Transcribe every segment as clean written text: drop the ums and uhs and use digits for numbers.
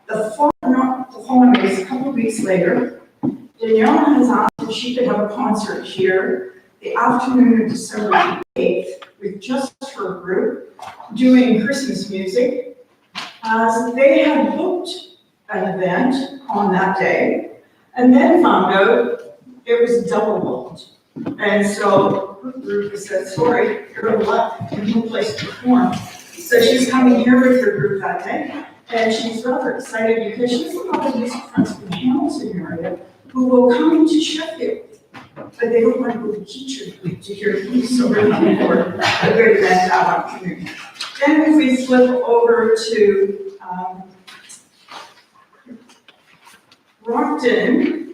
The following days, a couple of weeks later, Danielle has asked if she could have a concert here the afternoon of December 8th with just her group doing Christmas music, as they had booked an event on that day and then found out it was double booked. And so her group said, sorry, you're out of luck, there's no place to perform. So she's coming here with her group that day, and she's rather excited because she has a lot of music friends from the Hamilton area who will come to Sheffield, but they don't want to go to teacher to hear them, so we're looking for a great event that afternoon. Then if we flip over to Rockton,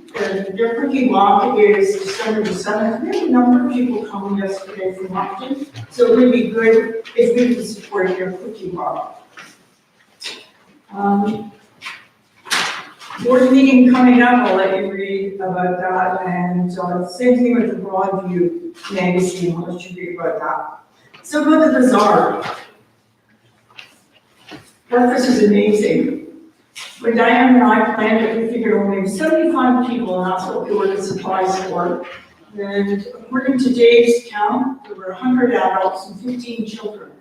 their cookie walk is December the 7th. We had a number of people coming yesterday from Rockton, so it would be good if we could support their cookie walk. Board meeting coming up, I'll let you read about that, and same thing with the Broadview magazine, I'll let you read about that. So go to the Bazaar. Breakfast is amazing. When Diane and I planned it, we figured only 75 people, and that's what we ordered supplies for. And according to Dave's count, there were 100 adults and 15 children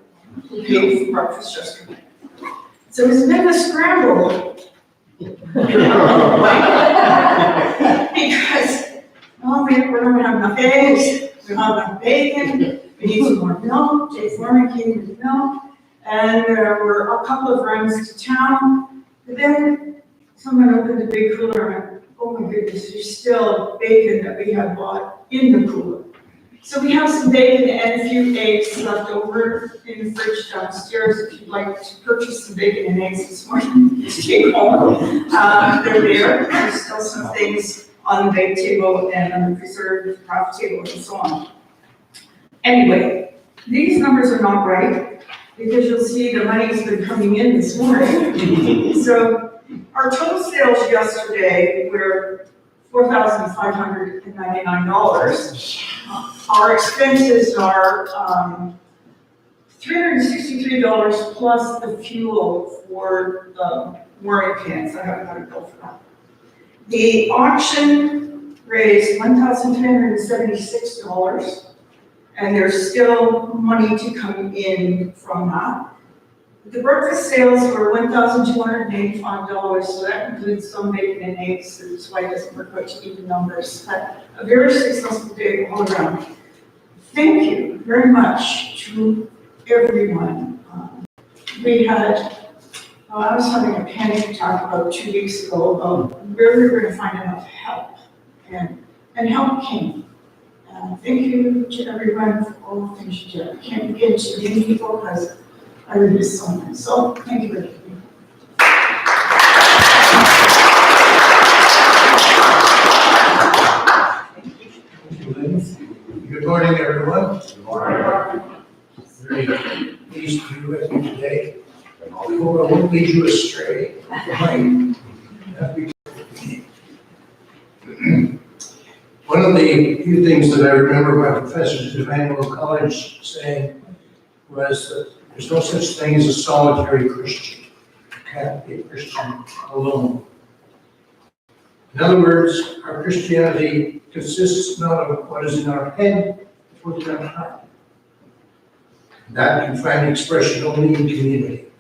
who paid for breakfast yesterday. So it's been a scramble. Because we're not gonna have enough eggs, we don't have enough bacon, we need some more milk. Jay Foreman came with milk, and there were a couple of runs to town. But then someone opened the big cooler and went, oh my goodness, there's still bacon that we had bought in the cooler. So we have some bacon and a few eggs left over in the fridge downstairs if you'd like to purchase some bacon and eggs this morning to take home. They're there. There's still some things on the bake table and on the preserved craft table and so on. Anyway, these numbers are not right because you'll see the money's been coming in this morning. So our total sales yesterday were $4,599. Our expenses are $363 plus the fuel for the warning cans. I haven't got a bill for that. The auction raised $1,376, and there's still money to come in from that. The breakfast sales were $1,285, so that includes some bacon and eggs, so that's why it doesn't work out to even numbers. But a very successful day all around. Thank you very much to everyone. We had, I was having a panic attack about 2 weeks ago about where we were going to find enough help, and help came. Thank you to everyone for all the things you did. I can't begin to name people because I would miss someone. So thank you very much. Good morning, everyone. Good morning. Very pleased to be with you today. I hope I won't lead you astray. One of the few things that I remember my professors at Emmanuel College saying was that there's no such thing as a solitary Christian. You can't be a Christian alone. In other words, our Christianity consists not of what is in our head, but what is in our heart. That can find expression only in community.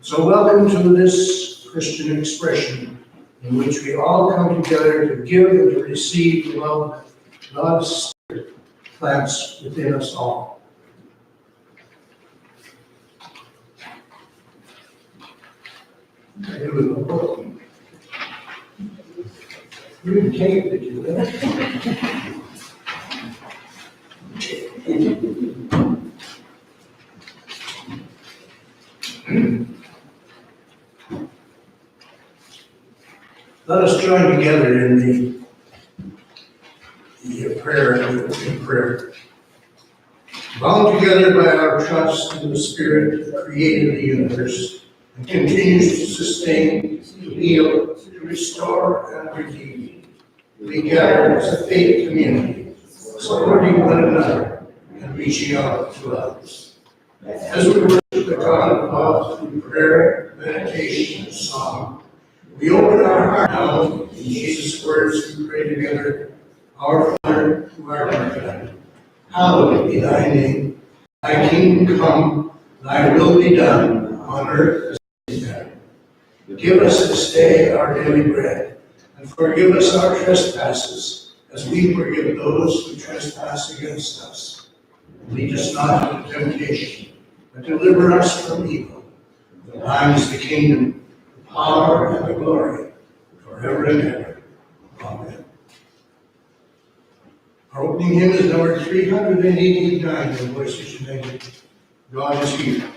So welcome to this Christian expression in which we all come together to give and to receive the love that God's Spirit plants within us all. It was a book. You didn't take it, did you? Let us join together in the prayer. Bound together by our trust in the Spirit that created the universe and continues to sustain, to heal, to restore, and redeem. We gather as a faith community, supporting one another and reaching out to others. As we worship the God of love through prayer, meditation and song. We open our heart now in Jesus' words. We pray together. Our Father, who art in heaven, hallowed be thy name. Thy kingdom come, thy will be done, on earth as in heaven. Give us this day our daily bread, and forgive us our trespasses, as we forgive those who trespass against us. And lead us not into temptation, but deliver us from evil. For thine is the kingdom, the power, and the glory, forever and ever. Amen. Our opening hymn is number 389, The Voices United. God is here.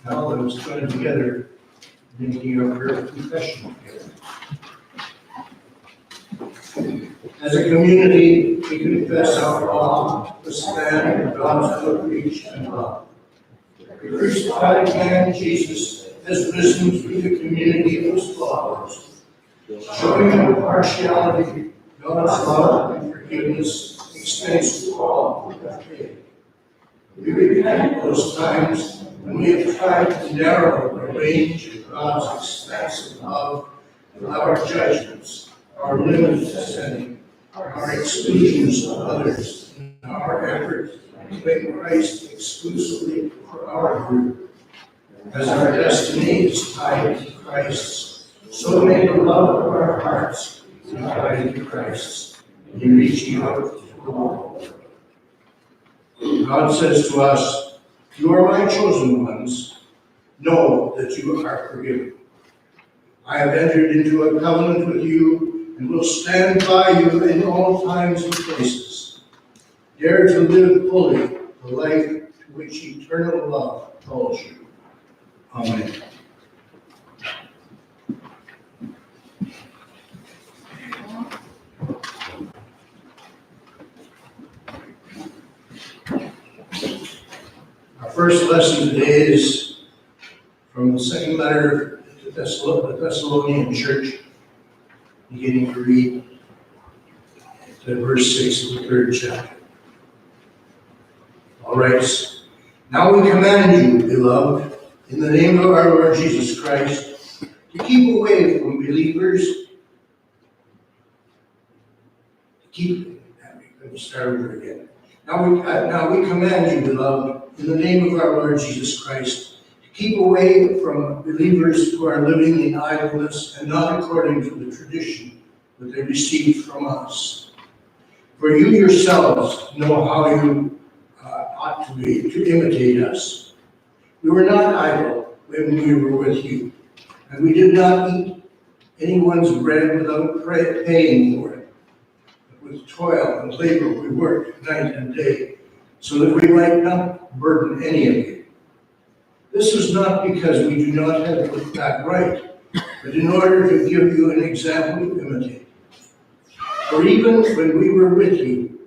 Now let us join together, making our prayer of confession together. As a community, we confess our wrong to stand in God's good reach and love. The crucified man, Jesus, has risen through the community of his followers, showing impartiality, God's love and forgiveness extends to all who have faith. We repent those times when we have tried to narrow the range of God's expansive love our judgments, our limited sinning, our exclusions of others, and our efforts to make Christ exclusively for our group. As our destiny is tied to Christ's, so may the love of our hearts be tied to Christ's in reaching out to the world. God says to us, "You are my chosen ones. Know that you are forgiven. I have entered into a covenant with you and will stand by you in all times and places. Dare to live fully the life to which eternal love calls you." Amen. Our first lesson today is from the second letter to the Thessalonian church, beginning to read to verse 6 of the 3rd chapter. All right. "Now we command you, beloved, in the name of our Lord Jesus Christ, to keep away from believers, let me start over again. Now we command you, beloved, in the name of our Lord Jesus Christ, to keep away from believers who are living in idleness and not according to the tradition that they received from us. For you yourselves know how you ought to be, to imitate us. We were not idle when we were with you, and we did not eat anyone's bread without paying for it. But with toil and labor we worked night and day, so that we might not burden any of you. This is not because we do not have that right, but in order to give you an example to imitate. For even when we were with you,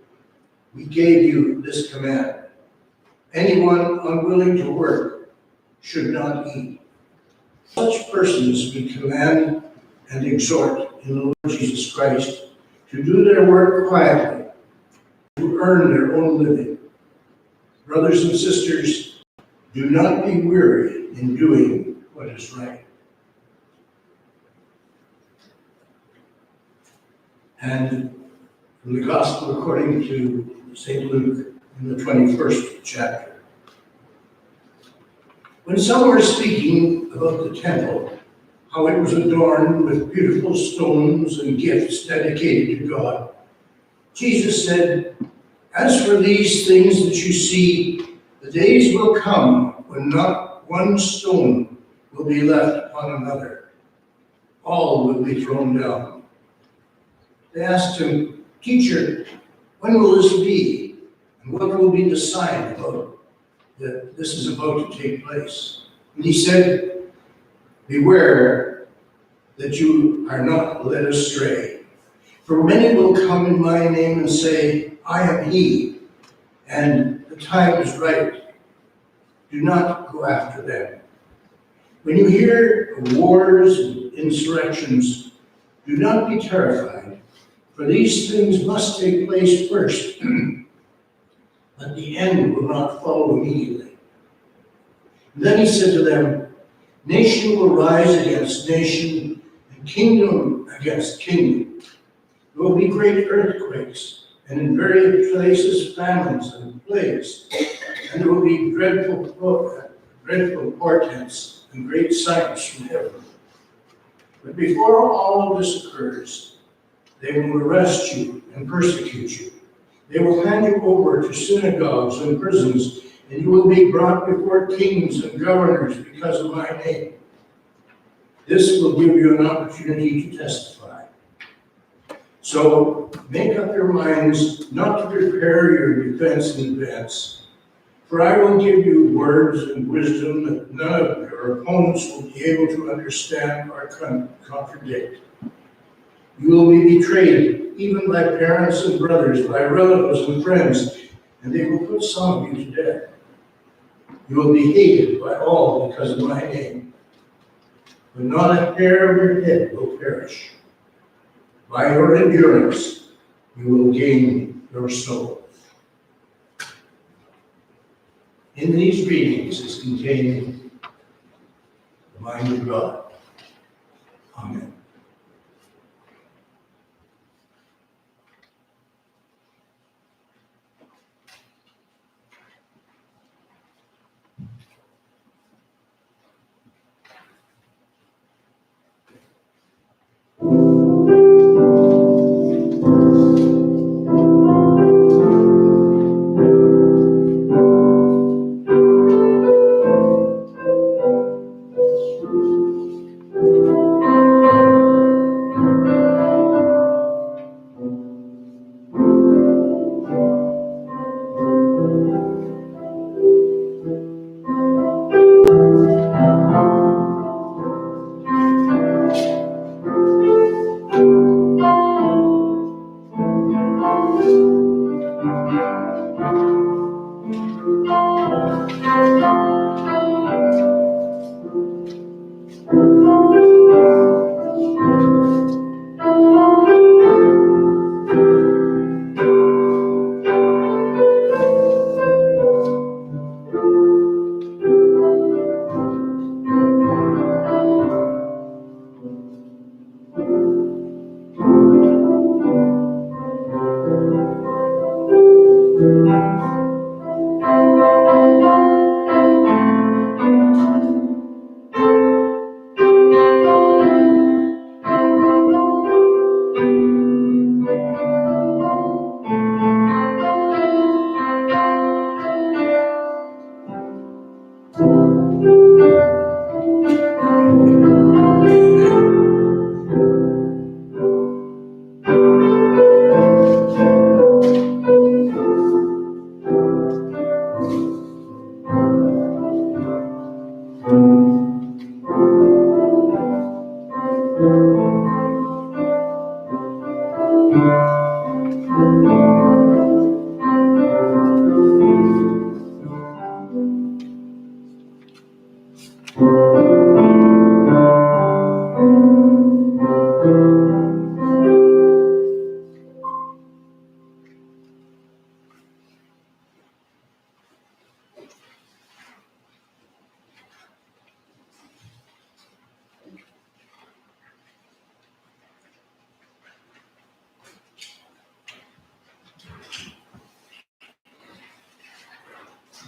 we gave you this command: anyone unwilling to work should not eat. Such persons we command and exhort in the Lord Jesus Christ to do their work quietly, to earn their own living. Brothers and sisters, do not be weary in doing what is right." And from the Gospel according to St. Luke in the 21st chapter. When some were speaking about the temple, how it was adorned with beautiful stones and gifts dedicated to God, Jesus said, "As for these things that you see, the days will come when not one stone will be left upon another. All will be thrown down." They asked him, "Teacher, when will this be? And what will be the sign about that this is about to take place?" And he said, "Beware that you are not led astray. For many will come in my name and say, 'I am he,' and the time is right. Do not go after them. When you hear of wars and insurrections, do not be terrified, for these things must take place first, but the end will not follow immediately." And then he said to them, "Nation will rise against nation, and kingdom against kingdom. There will be great earthquakes, and in various places famines and plagues, and there will be dreadful portents and great signs from heaven. But before all of this occurs, they will arrest you and persecute you. They will hand you over to synagogues and prisons, and you will be brought before kings and governors because of my name. This will give you an opportunity to testify. So make up your minds not to prepare your defense in advance. For I will give you words and wisdom that none of your opponents will be able to understand or contradict. You will be betrayed, even by parents and brothers, by relatives and friends, and they will put some of you to death. You will be hated by all because of my name, but not a hair of your head will perish. By your endurance, you will gain your soul." In these readings is contained the mind of God. Amen.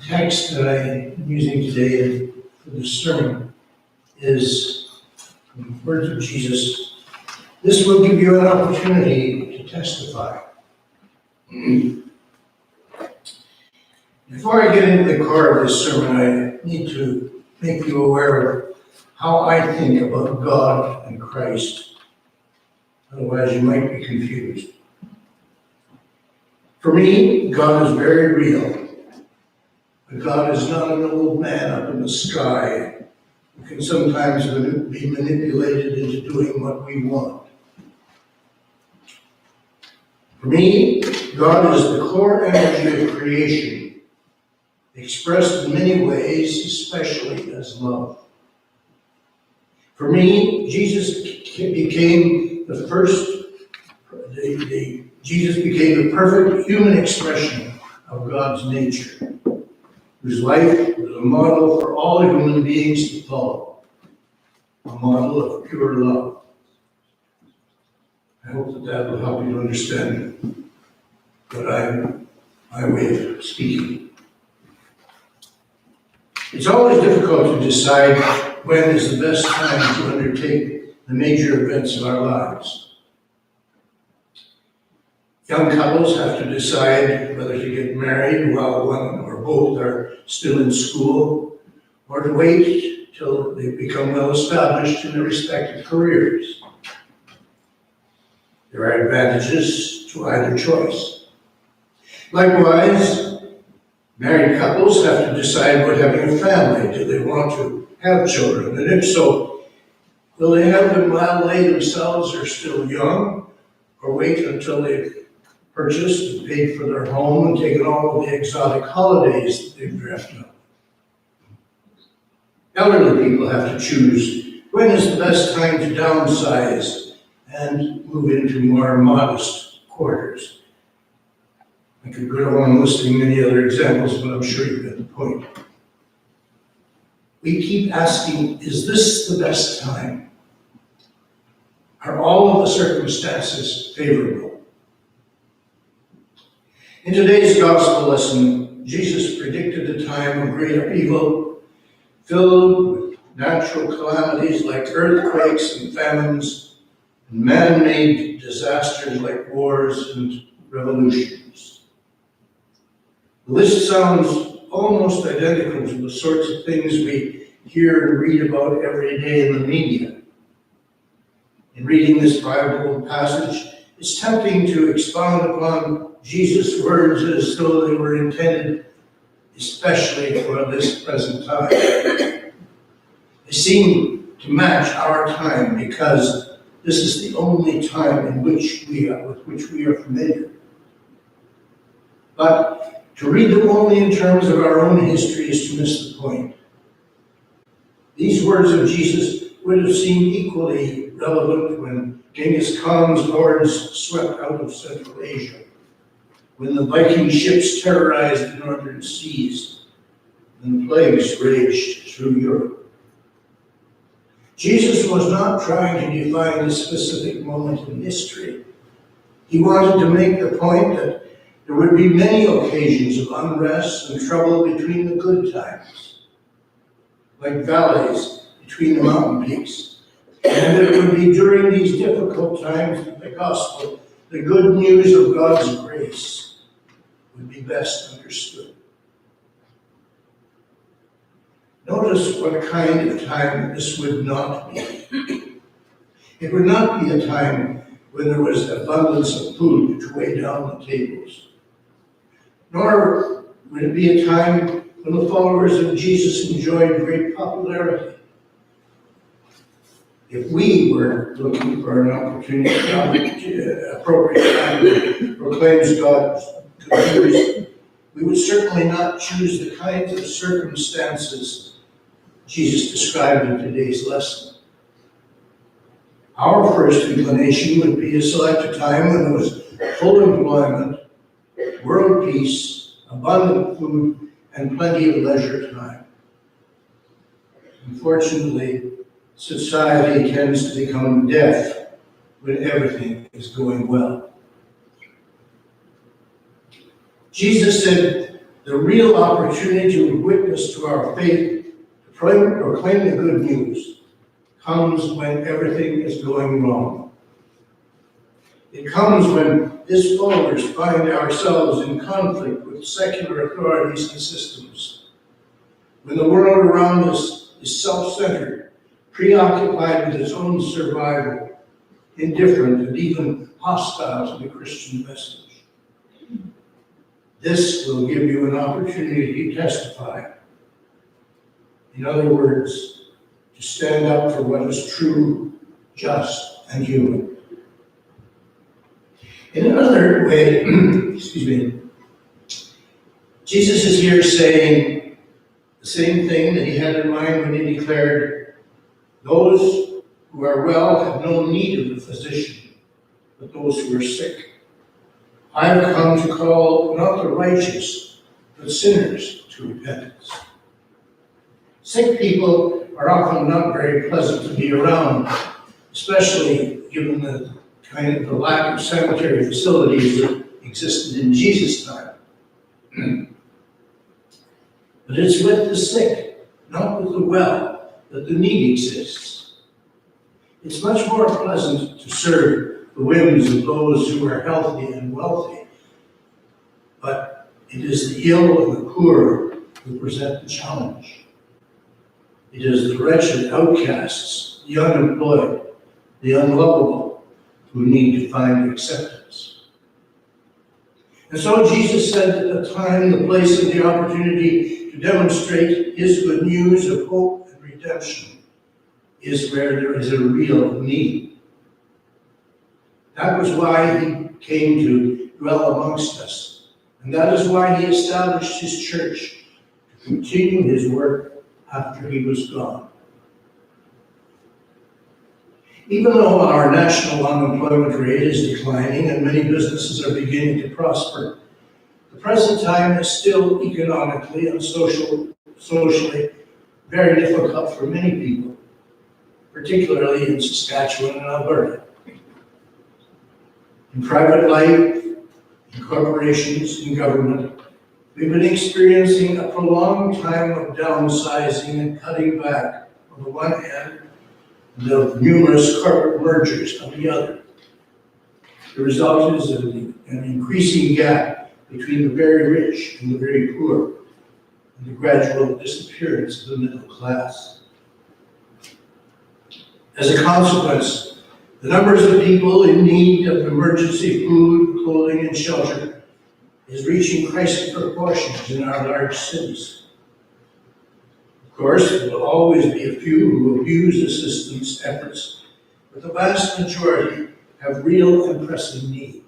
The text that I'm using today for this sermon is from the words of Jesus. This will give you an opportunity to testify. Before I get into the core of this sermon, I need to make you aware of how I think about God and Christ. Otherwise, you might be confused. For me, God is very real. But God is not an old man up in the sky who can sometimes be manipulated into doing what we want. For me, God is the core energy of creation, expressed in many ways, especially as love. For me, Jesus became the perfect human expression of God's nature, whose life was a model for all human beings to follow, a model of pure love. I hope that will help you to understand my way of speaking. It's always difficult to decide when is the best time to undertake the major events of our lives. Young couples have to decide whether to get married while one or both are still in school, or to wait till they become well established in their respective careers. There are advantages to either choice. Likewise, married couples have to decide about having a family. Do they want to have children? And if so, will they have them while they themselves are still young, or wait until they've purchased and paid for their home and taken all of the exotic holidays that they've dreamt of? Elderly people have to choose when is the best time to downsize and move into more modest quarters. I could go on listing many other examples, but I'm sure you get the point. We keep asking, is this the best time? Are all of the circumstances favorable? In today's gospel lesson, Jesus predicted a time of great upheaval, filled with natural calamities like earthquakes and famines, and man-made disasters like wars and revolutions. The list sounds almost identical to the sorts of things we hear and read about every day in the media. In reading this Bible passage, it's tempting to expound upon Jesus' words as though they were intended especially for this present time. They seem to match our time because this is the only time with which we are familiar. But to read them only in terms of our own history is to miss the point. These words of Jesus would have seemed equally relevant when Genghis Khan's hordes swept out of Central Asia, when the Viking ships terrorized the northern seas, and plagues raged through Europe. Jesus was not trying to define a specific moment in history. He wanted to make the point that there would be many occasions of unrest and trouble between the good times, like valleys between the mountain peaks. And it would be during these difficult times that the gospel, the good news of God's grace, would be best understood. Notice what kind of time this would not be. It would not be a time when there was abundance of food to weigh down the tables. Nor would it be a time when the followers of Jesus enjoyed great popularity. if we were looking for an appropriate time to proclaim God's good news, we would certainly not choose the kinds of circumstances Jesus described in today's lesson. Our first inclination would be to select a time when there was full employment, world peace, abundant food, and plenty of leisure time. Unfortunately, society tends to become deaf when everything is going well. Jesus said the real opportunity to witness to our faith, to proclaim the good news, comes when everything is going wrong. It comes when his followers find ourselves in conflict with secular authorities and systems, when the world around us is self-centered, preoccupied with its own survival, indifferent and even hostile to the Christian message. This will give you an opportunity to testify. In other words, to stand up for what is true, just, and human. In another way, Jesus is here saying the same thing that he had in mind when he declared, "Those who are well have no need of a physician, but those who are sick. I have come to call not the righteous, but sinners to repentance." Sick people are often not very pleasant to be around, especially given the lack of sanitary facilities that existed in Jesus' time. But it's with the sick, not with the well, that the need exists. It's much more pleasant to serve the whims of those who are healthy and wealthy, but it is the ill and the poor who present the challenge. It is the wretched outcasts, the unemployed, the unlovable, who need to find acceptance. And so Jesus said that the time, the place, and the opportunity to demonstrate his good news of hope and redemption is where there is a real need. That was why he came to dwell amongst us. And that is why he established his church to continue his work after he was gone. Even though our national unemployment rate is declining and many businesses are beginning to prosper, the present time is still economically and socially very difficult for many people, particularly in Saskatchewan and Alberta. In private life, in corporations, in government, we've been experiencing a prolonged time of downsizing and cutting back on the one hand, and of numerous corporate mergers on the other. The result is an increasing gap between the very rich and the very poor, and the gradual disappearance of the middle class. As a consequence, the numbers of people in need of emergency food, clothing, and shelter is reaching crisis proportions in our large cities. Of course, there will always be a few who abuse assistance efforts, but the vast majority have real and pressing need.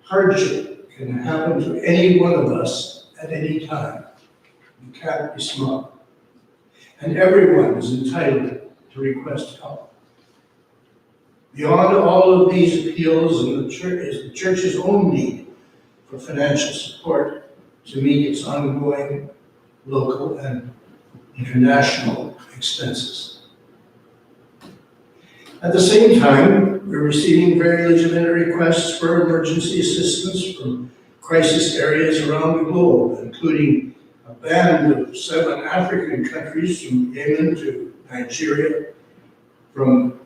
Hardship can happen to any one of us at any time. You can't be smart. And everyone is entitled to request help. Beyond all of these appeals is the church's own need for financial support to meet its ongoing local and international expenses. At the same time, we're receiving very legitimate requests for emergency assistance from crisis areas around the globe, including a band of 7 African countries, from Yemen to Nigeria, from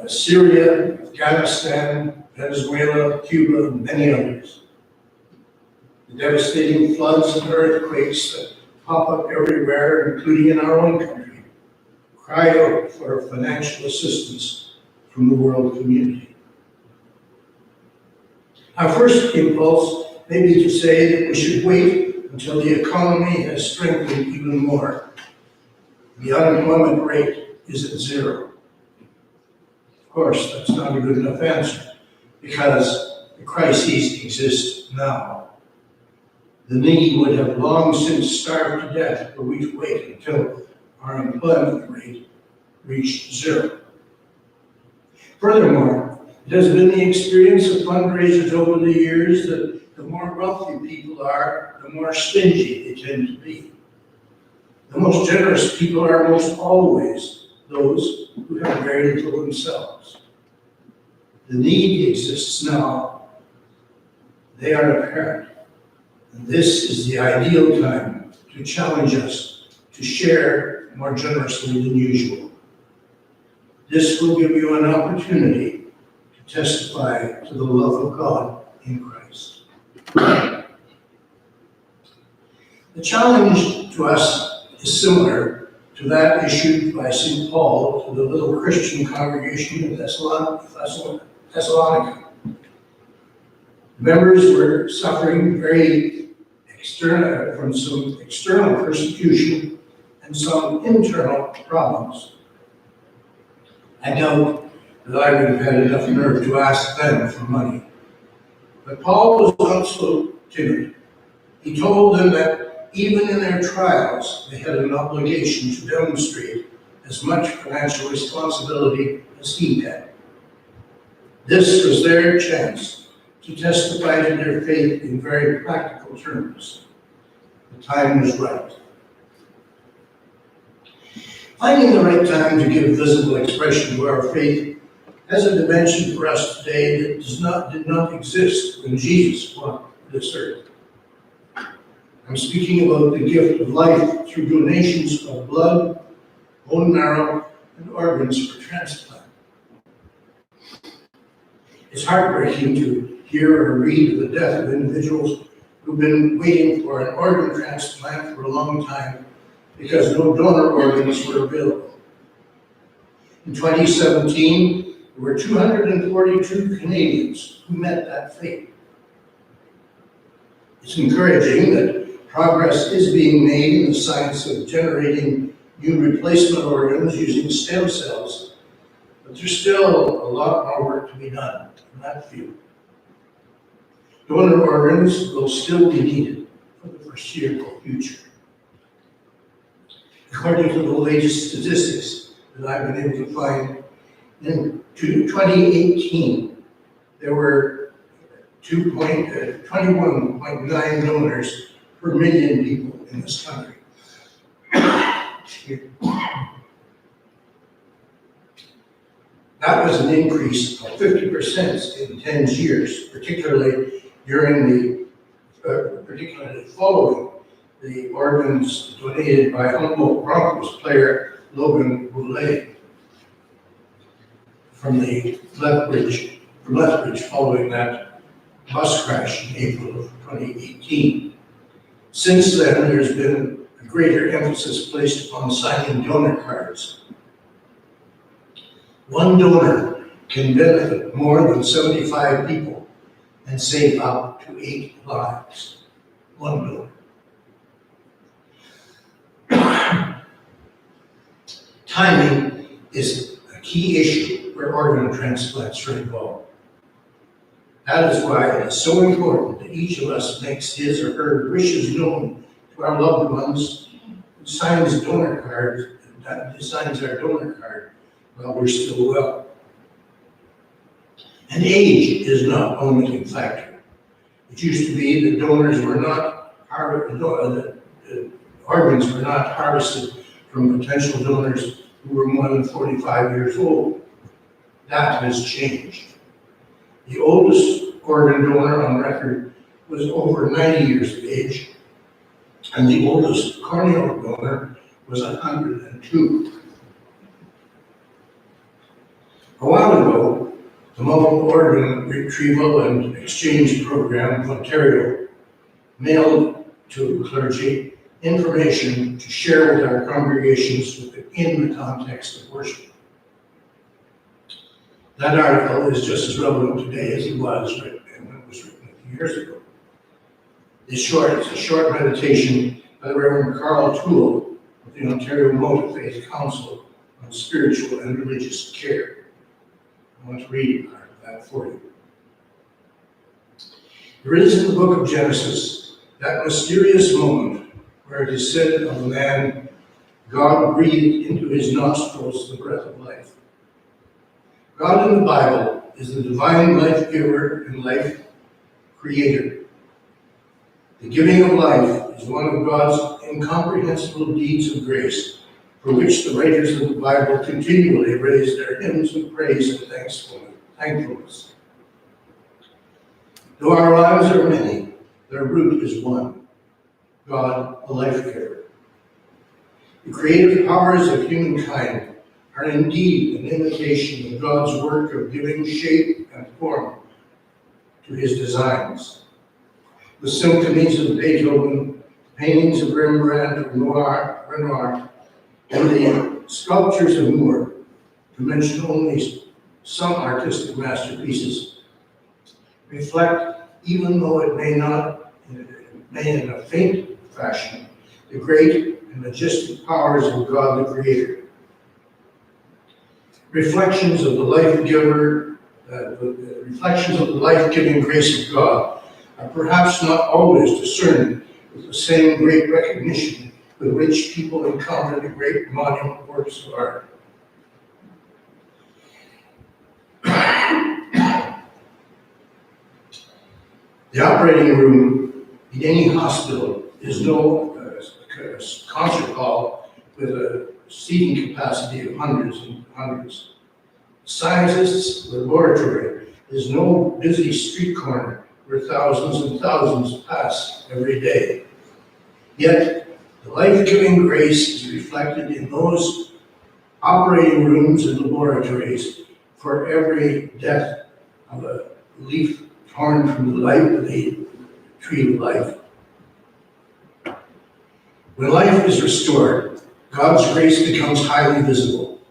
Syria, Afghanistan, Venezuela, Cuba, and many others. The devastating floods and earthquakes that pop up everywhere, including in our own country, cry out for financial assistance from the world community. Our first impulse may be to say that we should wait until the economy has strengthened even more. The unemployment rate is at zero. Of course, that's not a good enough answer, because the crises exist now. The needy would have long since starved to death were we to wait until our employment rate reached zero. Furthermore, it has been the experience of fundraisers over the years that the more wealthy people are, the more stingy they tend to be. The most generous people are almost always those who have very little themselves. The need exists now. They are apparent. And this is the ideal time to challenge us to share more generously than usual. This will give you an opportunity to testify to the love of God in Christ. The challenge to us is similar to that issued by St. Paul to the little Christian congregation in Thessalonica. Members were suffering from some external persecution and some internal problems. I doubt that I would have had enough nerve to ask them for money. But Paul was not so timid. He told them that even in their trials, they had an obligation to demonstrate as much financial responsibility as he had. This was their chance to testify to their faith in very practical terms. The time was right. Finding the right time to give visible expression to our faith has a dimension for us today that did not exist when Jesus walked this earth. I'm speaking about the gift of life through donations of blood, bone marrow, and organs for transplant. It's heartbreaking to hear or read of the death of individuals who've been waiting for an organ transplant for a long time because no donor organs were available. In 2017, there were 242 Canadians who met that fate. It's encouraging that progress is being made in the science of generating new replacement organs using stem cells, but there's still a lot more work to be done in that field. Donor organs will still be needed for the foreseeable future. According to the latest statistics that I've been able to find, in 2018, there were 21.9 donors per million people in this country. That was an increase of 50% in 10 years, particularly following the organs donated by Humboldt Broncos player Logan Goulet from Lethbridge following that bus crash in April of 2018. Since then, there's been a greater emphasis placed upon signing donor cards. One donor can benefit more than 75 people and save up to 8 lives. One donor. Timing is a key issue where organ transplants are involved. That is why it is so important that each of us makes his or her wishes known to our loved ones, who signs our donor card while we're still well. And age is not a limiting factor. It used to be that organs were not harvested from potential donors who were more than 45 years old. That has changed. The oldest organ donor on record was over 90 years of age, and the oldest corneal donor was 102. A while ago, the Multiple Organ Retrieval and Exchange Program of Ontario mailed to clergy information to share with our congregations in the context of worship. That article is just as relevant today as it was when it was written a few years ago. It's a short meditation by the Reverend Carl Toole of the Ontario Multi-Faith Council on spiritual and religious care. I want to read part of that for you. There is in the book of Genesis that mysterious moment where it is said of a man, God breathed into his nostrils the breath of life. God in the Bible is the divine life giver and life creator. The giving of life is one of God's incomprehensible deeds of grace, for which the writers of the Bible continually raise their hymns of praise and thankfulness. Though our lives are many, their root is one, God, the life giver. The creative powers of humankind are indeed an imitation of God's work of giving shape and form to his designs. The symphonies of Beethoven, paintings of Rembrandt or Renoir, and the sculptures of Moore, to mention only some artistic masterpieces, reflect, even though it may in a faint fashion, the great and majestic powers of God the Creator. Reflections of the life-giving grace of God are perhaps not always discerned with the same great recognition with which people encounter the great monument works of art. The operating room in any hospital is no concert hall with a seating capacity of hundreds and hundreds. Scientists' laboratory is no busy street corner where thousands and thousands pass every day. Yet, the life-giving grace is reflected in those operating rooms and laboratories for every death of a leaf torn from the tree of life. When life is restored, God's grace becomes highly visible.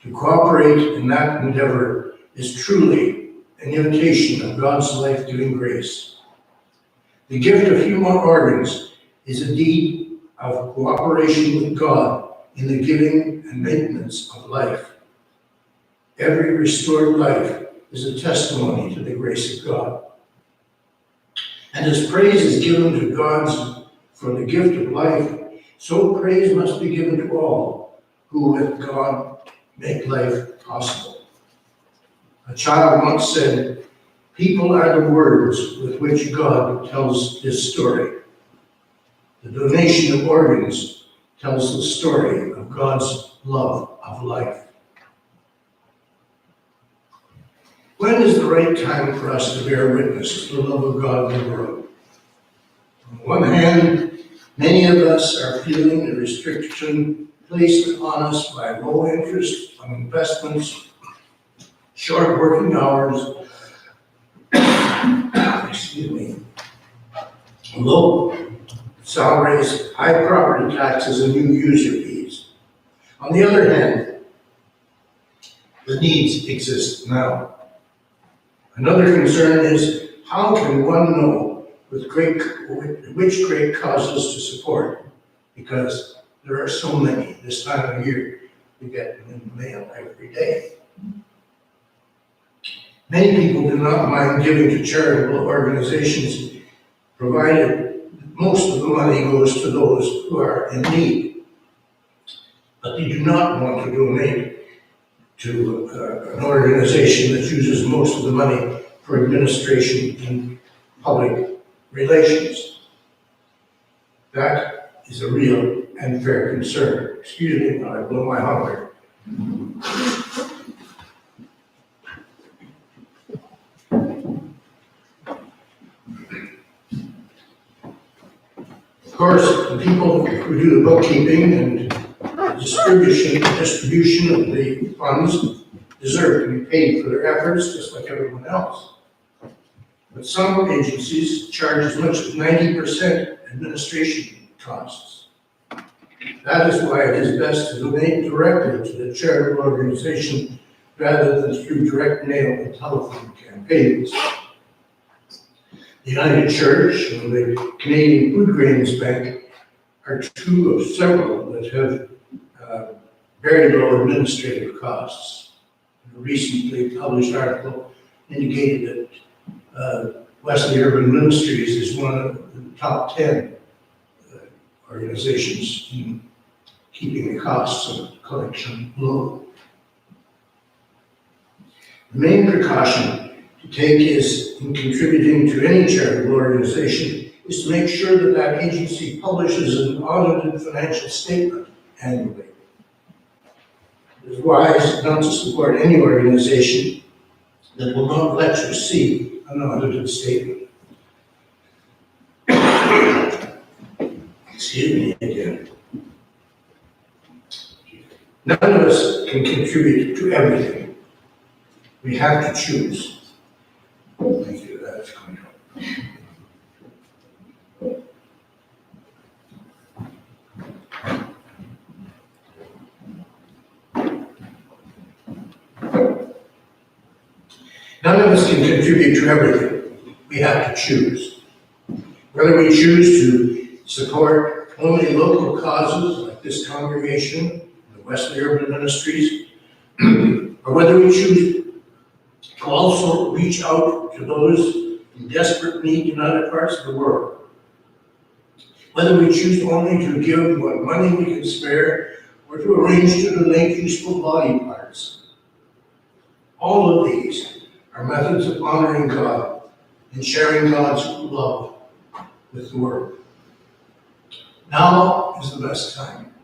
To cooperate in that endeavor is truly an imitation of God's life-giving grace. The gift of human organs is a deed of cooperation with God in the giving and maintenance of life. Every restored life is a testimony to the grace of God. And as praise is given to God for the gift of life, so praise must be given to all who with God make life possible. A child once said, "People are the words with which God tells his story." The donation of organs tells the story of God's love of life. When is the right time for us to bear witness to the love of God in the world? On the one hand, many of us are feeling the restriction placed upon us by low interest on investments, short working hours, low salaries, high property taxes, and new user fees. On the other hand, the needs exist now. Another concern is, how can one know which great causes to support? Because there are so many this time of year. We get them in the mail every day. Many people do not mind giving to charitable organizations, provided most of the money goes to those who are in need. But they do not want to donate to an organization that uses most of the money for administration and public relations. That is a real and fair concern. Excuse me while I blow my horn. Of course, the people who do the bookkeeping and distribution of the funds deserve to be paid for their efforts, just like everyone else. But some agencies charge as much as 90% administration costs. That is why it is best to donate directly to the charitable organization rather than through direct mail and telephone campaigns. The United Church and the Canadian Food Grains Bank are two of several that have very low administrative costs. A recently published article indicated that Wesley Urban Ministries is one of the top 10 organizations in keeping the costs of collection low. The main precaution to take is in contributing to any charitable organization is to make sure that that agency publishes an audited financial statement annually. It is wise not to support any organization that will not let you see an audited statement. Excuse me again. None of us can contribute to everything. We have to choose. Thank you, that's going on. None of us can contribute to everything. We have to choose. Whether we choose to support only local causes like this congregation, the Wesley Urban Ministries, or whether we choose to also reach out to those in desperate need in other parts of the world. Whether we choose only to give what money we can spare or to arrange to donate useful body parts. All of these are methods of honoring God and sharing God's love with the world. Now is the best time.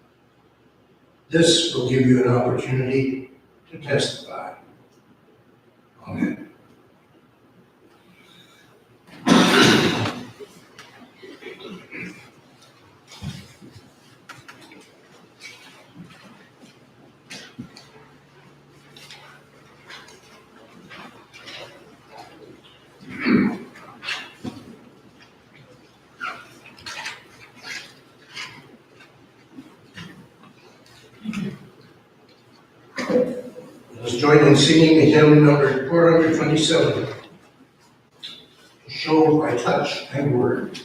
This will give you an opportunity to testify. Amen. Let's join in singing the hymn number 427, Show by Touch and Word.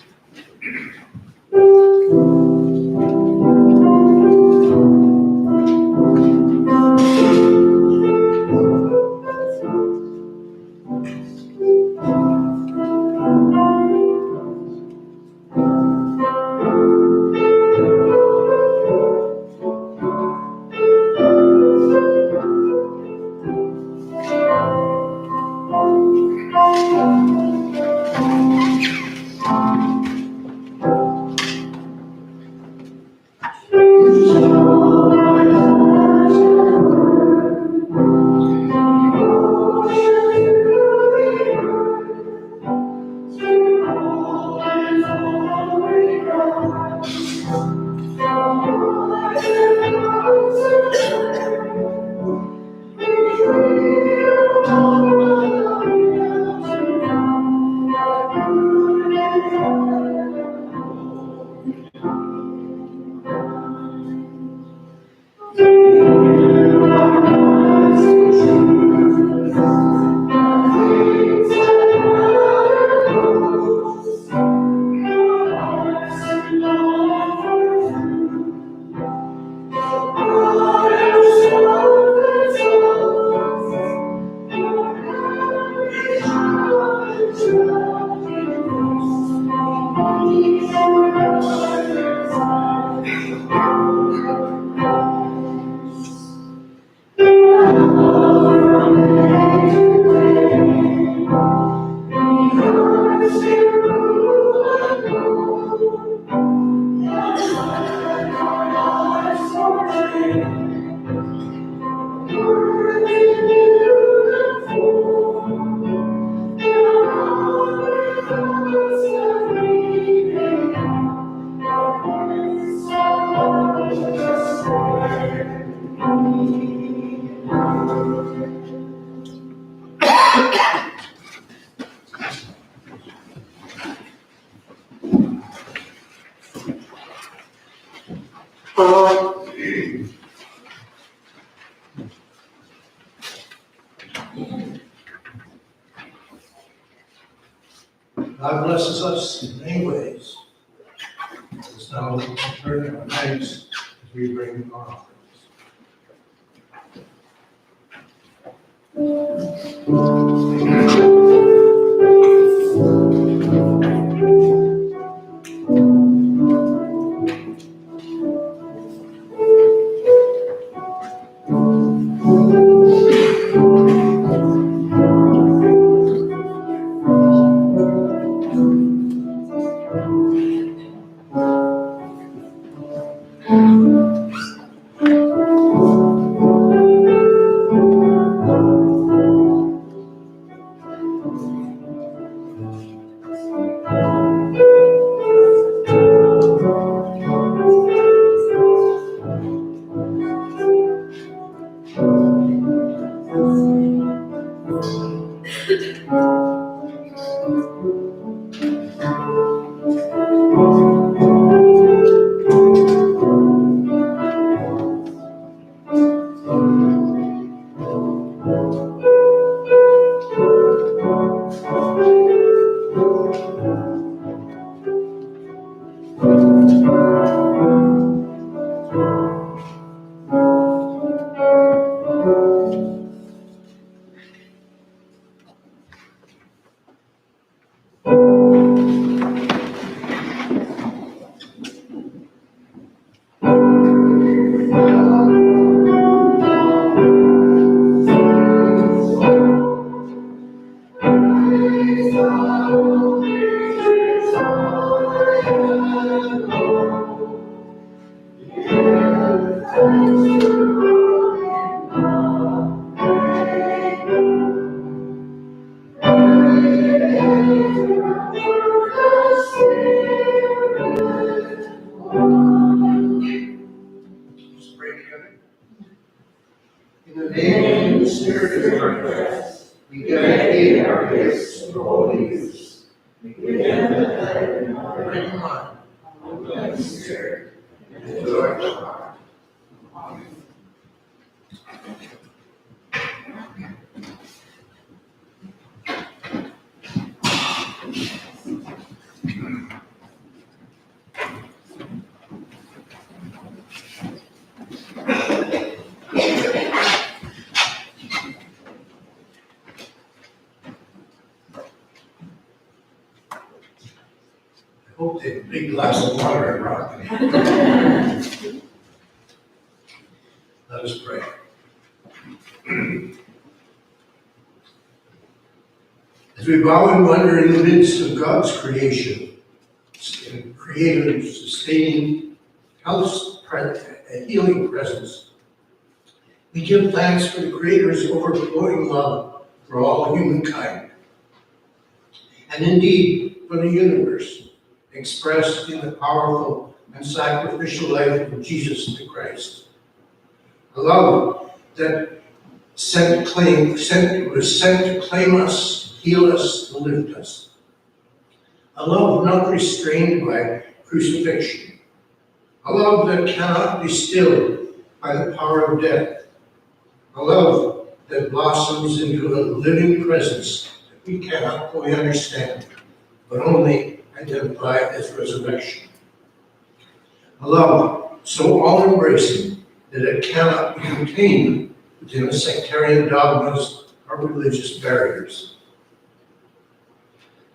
God blesses us in many ways. Let's now turn our thanks as we bring our offerings. Let's pray together. In the name of the Spirit of our rest, we dedicate our gifts to holy use. We give them the head and heart and mind, of the Spirit, and to our heart. Amen. I hope they have a big glass of water brought me. Let us pray. As we bow and wonder in the midst of God's creation, creative, sustaining, healing presence, we give thanks for the Creator's overflowing love for all humankind, and indeed for the universe, expressed in the powerful and sacrificial life of Jesus the Christ. A love that was sent to claim us, heal us, and lift us. A love not restrained by crucifixion. A love that cannot be stilled by the power of death. A love that blossoms into a living presence that we cannot fully understand, but only identify as resurrection. A love so all-embracing that it cannot be contained within the sectarian dogmas or religious barriers.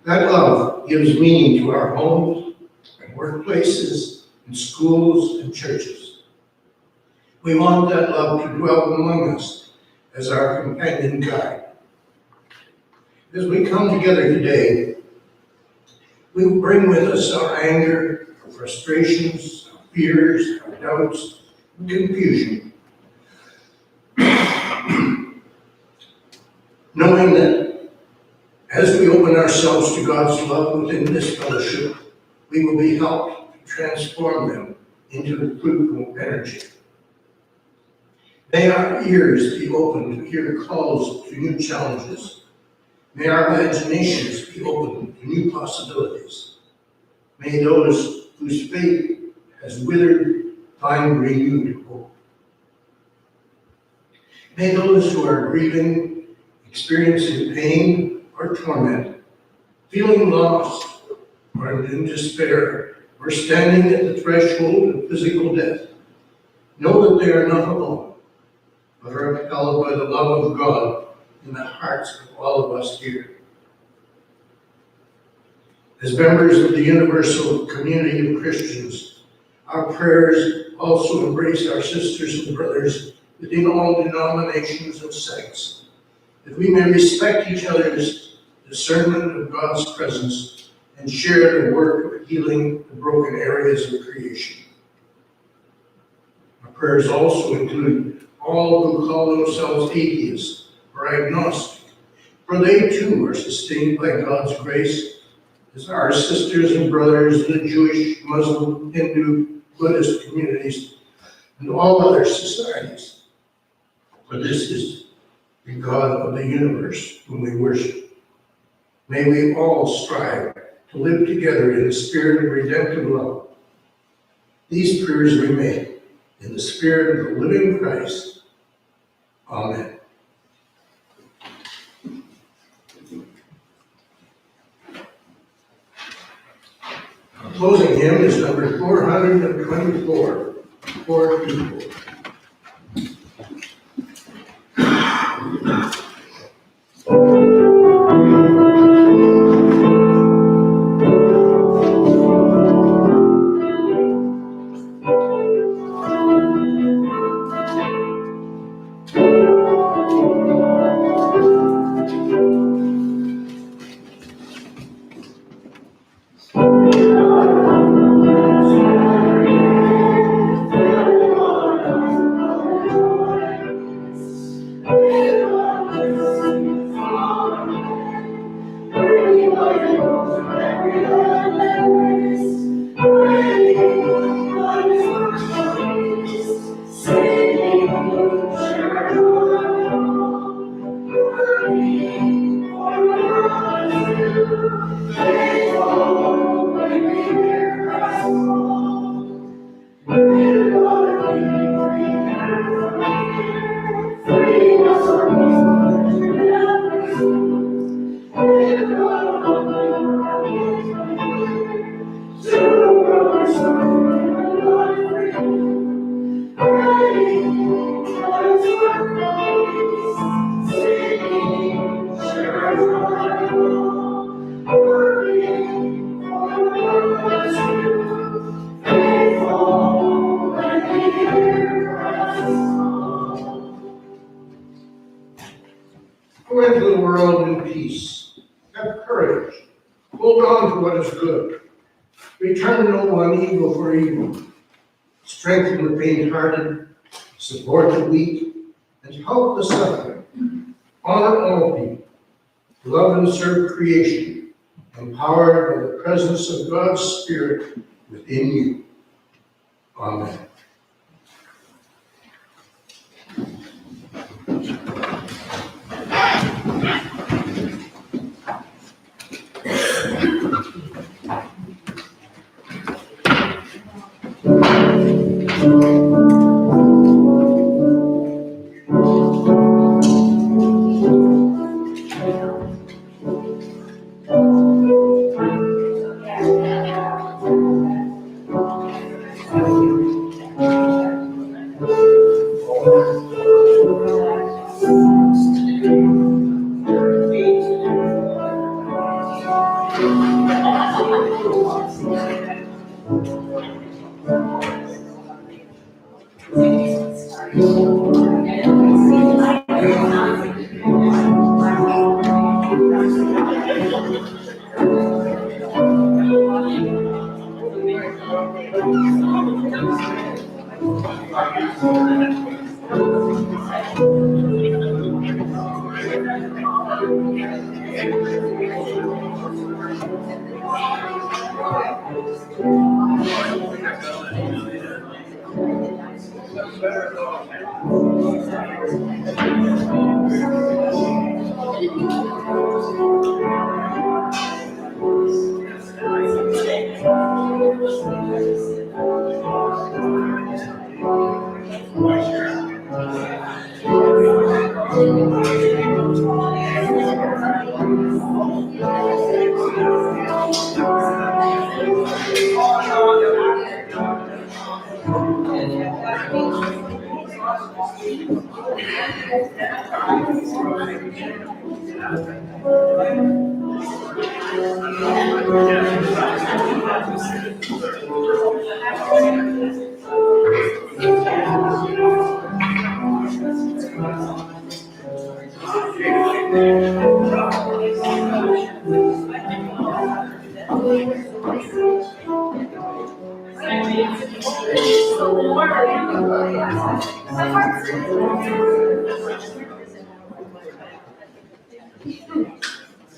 That love gives meaning to our homes and workplaces and schools and churches. We want that love to dwell among us as our companion guide. As we come together today, we will bring with us our anger, our frustrations, our fears, our doubts, and confusion. Knowing that as we open ourselves to God's love within this fellowship, we will be helped to transform them into fruitful energy. May our ears be open to hear calls to new challenges. May our imaginations be open to new possibilities. May those whose faith has withered find renewed hope. May those who are grieving, experiencing pain or torment, feeling lost or in despair, or standing at the threshold of physical death, know that they are not alone, but are upheld by the love of God in the hearts of all of us here. As members of the universal community of Christians, our prayers also embrace our sisters and brothers within all denominations and sects, that we may respect each other's discernment of God's presence and share the work of healing the broken areas of creation. Our prayers also include all who call themselves atheists or agnostic, For they too are sustained by God's grace, as our sisters and brothers in the Jewish, Muslim, Hindu, Buddhist communities, and all other societies. For this is the God of the universe whom we worship. May we all strive to live together in the spirit of redemptive love. These prayers we make in the spirit of the living Christ. Amen. Our closing hymn is number 424, Four People. Go into the world in peace. Have courage. Hold on to what is good. Return no one evil for evil. Strengthen the faint-hearted. Support the weak. And help the suffering. Honor all people. Love and serve creation. Empowered by the presence of God's Spirit within you. Amen.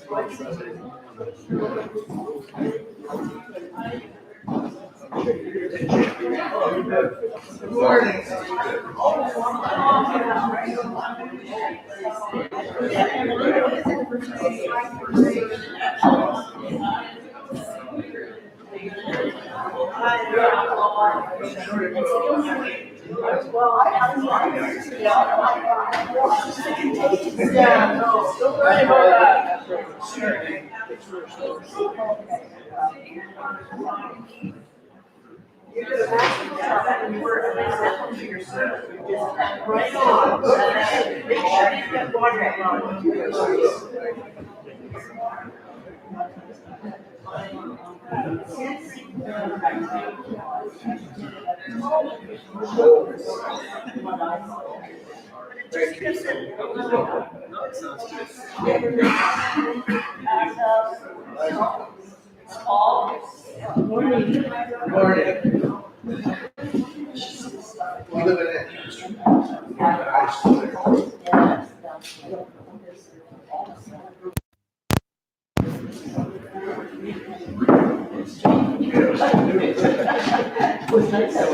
Good morning. Yeah, no, don't worry about that. You did a massive job and you were an example to yourself. You just right on. Make sure you get water on. Morning. You live in Manchester? I Was nice.